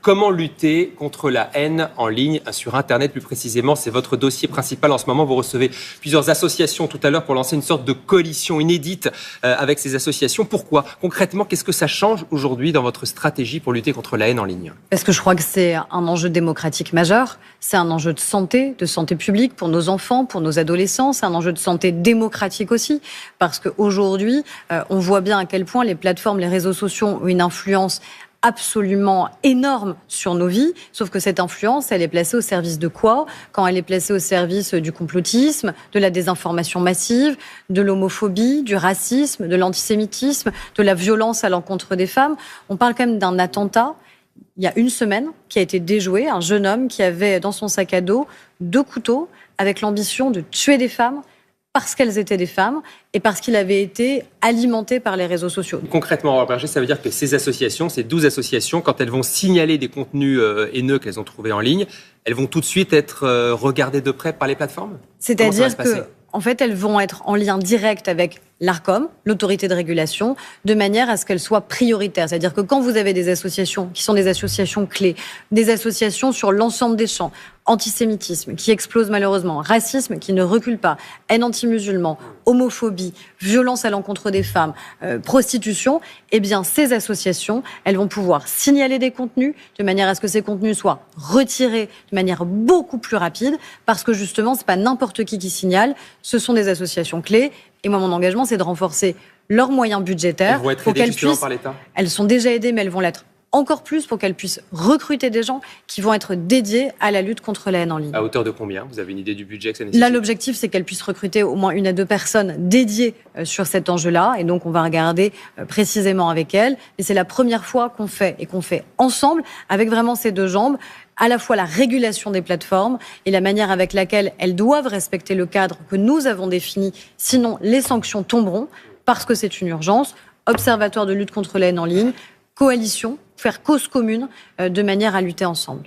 Comment lutter contre la haine en ligne, sur Internet plus précisément? C'est votre dossier principal en ce moment. Vous recevez plusieurs associations tout à l'heure pour lancer une sorte de coalition inédite avec ces associations. Pourquoi? Concrètement, qu'est-ce que ça change aujourd'hui dans votre stratégie pour lutter contre la haine en ligne? Parce que je crois que c'est un enjeu démocratique majeur. C'est un enjeu de santé publique pour nos enfants, pour nos adolescents. C'est un enjeu de santé démocratique aussi. Parce qu'aujourd'hui, on voit bien à quel point les plateformes, les réseaux sociaux ont une influence absolument énorme sur nos vies, sauf que cette influence, elle est placée au service de quoi? Quand elle est placée au service du complotisme, de la désinformation massive, de l'homophobie, du racisme, de l'antisémitisme, de la violence à l'encontre des femmes. On parle quand même d'un attentat, il y a une semaine, qui a été déjoué, un jeune homme qui avait dans son sac à dos 2 couteaux avec l'ambition de tuer des femmes parce qu'elles étaient des femmes et parce qu'il avait été alimenté par les réseaux sociaux. Concrètement, Aurore Berger, ça veut dire que ces associations, ces 12 associations, quand elles vont signaler des contenus haineux qu'elles ont trouvés en ligne, elles vont tout de suite être regardées de près par les plateformes? C'est-à-dire que, en fait, elles vont être en lien direct avec l'Arcom, l'autorité de régulation, de manière à ce qu'elles soient prioritaires. C'est-à-dire que quand vous avez des associations qui sont des associations clés, des associations sur l'ensemble des champs, antisémitisme qui explose malheureusement, racisme qui ne recule pas, haine anti-musulman, homophobie, violence à l'encontre des femmes, prostitution, eh bien ces associations, elles vont pouvoir signaler des contenus de manière à ce que ces contenus soient retirés de manière beaucoup plus rapide, parce que justement, c'est pas n'importe qui signale, ce sont des associations clés. Et moi, mon engagement, c'est de renforcer leurs moyens budgétaires. Elles vont être aidées justement par l'État? Elles sont déjà aidées, mais elles vont l'être encore plus pour qu'elles puissent recruter des gens qui vont être dédiés à la lutte contre la haine en ligne. À hauteur de combien? Vous avez une idée du budget que ça nécessite? Là, l'objectif, c'est qu'elles puissent recruter au moins 1 à 2 personnes dédiées sur cet enjeu-là. Et donc, on va regarder précisément avec elles. Et c'est la première fois qu'on fait ensemble, avec vraiment ces 2 jambes, à la fois la régulation des plateformes et la manière avec laquelle elles doivent respecter le cadre que nous avons défini. Sinon, les sanctions tomberont parce que c'est une urgence. Observatoire de lutte contre la haine en ligne, coalition, faire cause commune de manière à lutter ensemble.